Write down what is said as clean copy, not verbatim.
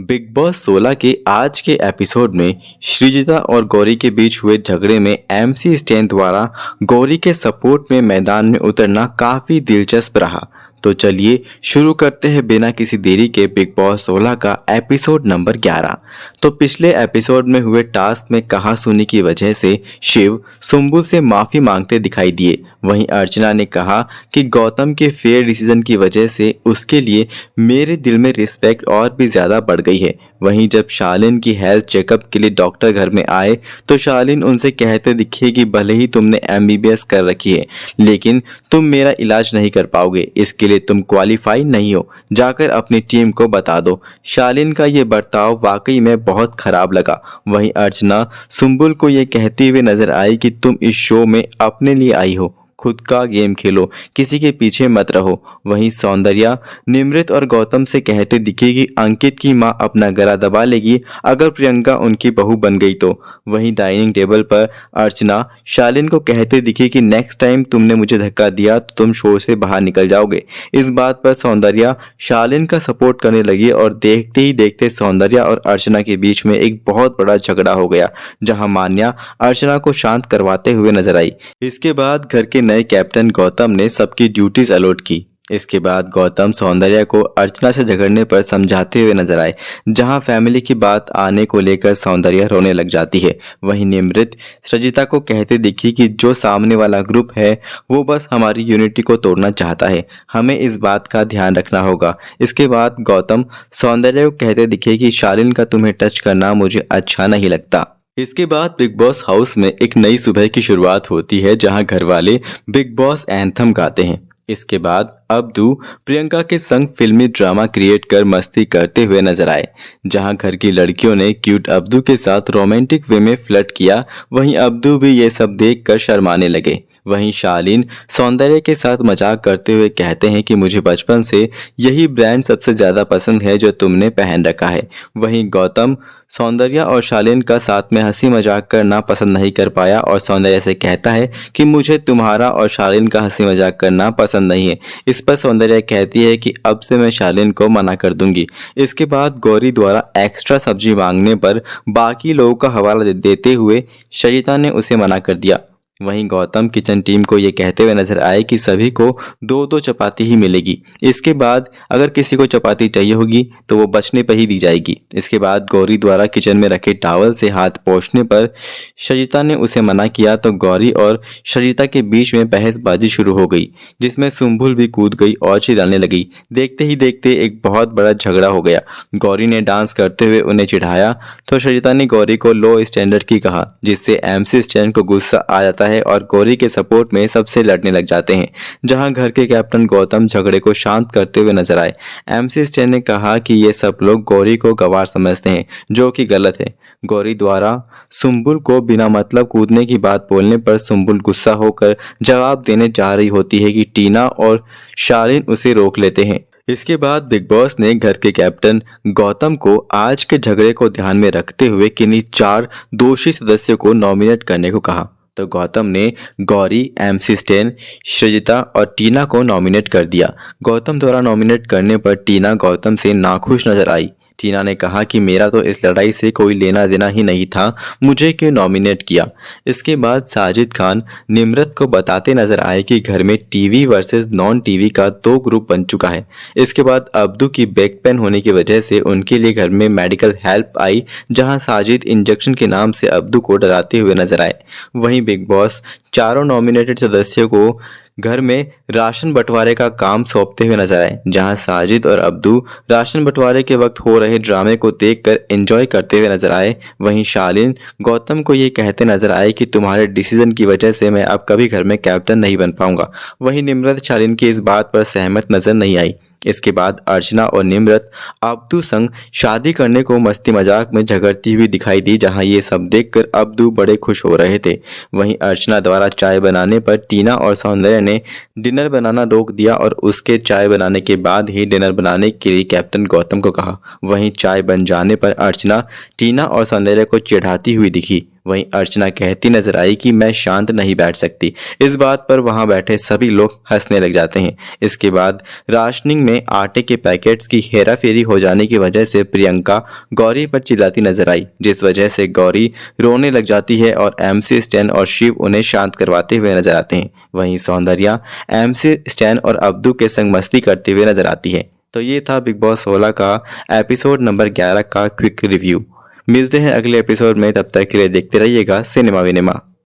Big boss 16 के आज के एपिसोड में श्रीजिता और गौरी के बीच हुए झगड़े में एमसी स्टैन द्वारा गौरी के सपोर्ट में मैदान में उतरना काफी दिलचस्प रहा। तो चलिए शुरू करते हैं बिना किसी देरी के बिग बॉस 16 का एपिसोड नंबर 11। तो पिछले एपिसोड में हुए टास्क में कहासुनी की वजह से शिव सुम्बुल से माफी मांगते दिखाई दिए। वहीं अर्चना ने कहा कि गौतम के फेयर डिसीजन की वजह से उसके लिए मेरे दिल में रिस्पेक्ट और भी ज़्यादा बढ़ गई है। वहीं जब शालीन की हेल्थ चेकअप के लिए डॉक्टर घर में आए तो शालीन उनसे कहते दिखे कि भले ही तुमने एमबीबीएस कर रखी है लेकिन तुम मेरा इलाज नहीं कर पाओगे, इसके लिए तुम क्वालिफाई नहीं हो, जाकर अपनी टीम को बता दो। शालीन का ये बर्ताव वाकई में बहुत खराब लगा। वहीं अर्चना सुम्बुल को ये कहती हुए नजर आई कि तुम इस शो में अपने लिए आई हो, खुद का गेम खेलो, किसी के पीछे मत रहो। वहीं सौंदर्या निमृत और गौतम से कहते दिखे कि अंकित की मां अपना गला दबा लेगी अगर प्रियंका उनकी बहू बन गई तो। वहीं डाइनिंग टेबल पर अर्चना शालीन को कहते दिखे कि नेक्स्ट टाइम तुमने मुझे धक्का दिया तो तुम शो से बाहर निकल जाओगे। इस बात पर सौंदर्या शालीन का सपोर्ट करने लगी और देखते ही देखते सौंदर्या और अर्चना के बीच में एक बहुत बड़ा झगड़ा हो गया, जहां मान्या अर्चना को शांत करवाते हुए नजर आई। इसके बाद घर के नए कैप्टन गौतम ने सबकी ड्यूटीज अलॉट की। इसके बाद गौतम सौंदर्या को अर्चना से झगड़ने पर समझाते हुए नजर आए, जहां फैमिली की बात आने को लेकर सौंदर्या रोने लग जाती है। वहीं निमृत सृजिता को कहते दिखी कि जो सामने वाला ग्रुप है वो बस हमारी यूनिटी को तोड़ना चाहता है, हमें इस बात का ध्यान रखना होगा। इसके बाद गौतम सौंदर्या को कहते दिखे कि शालीन का तुम्हें टच करना मुझे अच्छा नहीं लगता। इसके बाद बिग बॉस हाउस में एक नई सुबह की शुरुआत होती है, जहां घर वाले बिग बॉस एंथम गाते हैं। इसके बाद अब्दू प्रियंका के संग फिल्मी ड्रामा क्रिएट कर मस्ती करते हुए नजर आए, जहां घर की लड़कियों ने क्यूट अब्दू के साथ रोमांटिक वे में फ्लर्ट किया। वहीं अब्दू भी ये सब देखकर शर्माने लगे। वहीं शालीन सौंदर्य के साथ मजाक करते हुए कहते हैं कि मुझे बचपन से यही ब्रांड सबसे ज्यादा पसंद है जो तुमने पहन रखा है। वहीं गौतम सौंदर्या और शालीन का साथ में हंसी मजाक करना पसंद नहीं कर पाया और सौंदर्या से कहता है कि मुझे तुम्हारा और शालीन का हंसी मजाक करना पसंद नहीं है। इस पर सौंदर्या कहती है कि अब से मैं शालीन को मना कर दूंगी। इसके बाद गौरी द्वारा एक्स्ट्रा सब्जी मांगने पर बाकी लोगों का हवाला देते हुए सरिता ने उसे मना कर दिया। वहीं गौतम किचन टीम को ये कहते हुए नजर आए कि सभी को 2-2 चपाती ही मिलेगी। इसके बाद अगर किसी को चपाती चाहिए होगी तो वो बचने पर ही दी जाएगी। इसके बाद गौरी द्वारा किचन में रखे टॉवल से हाथ पोंछने पर सरिता ने उसे मना किया तो गौरी और सरिता के बीच में बहसबाजी शुरू हो गई, जिसमें सुम्बुल भी कूद गई और चिल्लाने लगी। देखते ही देखते एक बहुत बड़ा झगड़ा हो गया। गौरी ने डांस करते हुए उन्हें चिढ़ाया तो सरिता ने गौरी को लो स्टैंडर्ड की कहा, जिससे एमसी स्टैन को गुस्सा आ जाता है और गौरी के सपोर्ट में सबसे लड़ने लग जाते हैं, जहां घर के कैप्टन गौतम झगड़े को शांत करते हुए नजर आए। एमसी स्टैन ने कहा कि ये सब लोग गौरी को गवार समझते हैं, जो कि गलत है। गौरी द्वारा सुम्बुल को बिना मतलब कूदने की बात बोलने पर सुम्बुल गुस्सा होकर जवाब देने जा रही होती है कि टीना और शालीन उसे रोक लेते हैं। इसके बाद बिग बॉस ने घर के कैप्टन गौतम को आज के झगड़े को ध्यान में रखते हुए किन्हीं 4 दोषी सदस्यों को नॉमिनेट करने को कहा। तो गौतम ने गौरी, एमसी स्टैन, सृजिता और टीना को नॉमिनेट कर दिया। गौतम द्वारा नॉमिनेट करने पर टीना गौतम से नाखुश नजर आई। टीना ने कहा कि मेरा तो इस लड़ाई से कोई लेना देना ही नहीं था, मुझे क्यों नॉमिनेट किया। इसके बाद साजिद खान निमृत को बताते नजर आए कि घर में टीवी वर्सेस नॉन टीवी का 2 ग्रुप बन चुका है। इसके बाद अब्दू की बैक पेन होने की वजह से उनके लिए घर में मेडिकल हेल्प आई, जहां साजिद इंजेक्शन के नाम से अब्दू को डराते हुए नजर आए। वहीं बिग बॉस चारों नॉमिनेटेड सदस्यों को घर में राशन बंटवारे का काम सौंपते हुए नजर आए, जहां साजिद और अब्दू राशन बंटवारे के वक्त हो रहे ड्रामे को देखकर एंजॉय करते हुए नजर आए। वहीं शालीन गौतम को ये कहते नजर आए कि तुम्हारे डिसीजन की वजह से मैं अब कभी घर में कैप्टन नहीं बन पाऊंगा। वहीं निमृत शालीन की इस बात पर सहमत नजर नहीं आई। इसके बाद अर्चना और निमृत अब्दू संग शादी करने को मस्ती मजाक में झगड़ती हुई दिखाई दी, जहां ये सब देखकर अब्दू बड़े खुश हो रहे थे। वहीं अर्चना द्वारा चाय बनाने पर टीना और सौंदर्य ने डिनर बनाना रोक दिया और उसके चाय बनाने के बाद ही डिनर बनाने के लिए कैप्टन गौतम को कहा। वहीं चाय बन जाने पर अर्चना टीना और सौंदर्य को चिढ़ाती हुई दिखी। वहीं अर्चना कहती नजर आई कि मैं शांत नहीं बैठ सकती। इस बात पर वहां बैठे सभी लोग हंसने लग जाते हैं। इसके बाद राशनिंग में आटे के पैकेट्स की हेराफेरी हो जाने की वजह से प्रियंका गौरी पर चिल्लाती नजर आई, जिस वजह से गौरी रोने लग जाती है और MC स्टैन और शिव उन्हें शांत करवाते हुए नजर आते हैं। वहीं सौंदर्या MC स्टैन और अब्दू के संग मस्ती करते हुए नजर आती है। तो ये था बिग बॉस 16 का एपिसोड नंबर 11 का क्विक रिव्यू। मिलते हैं अगले एपिसोड में, तब तक के लिए देखते रहिएगा सिनेमा विनेमा।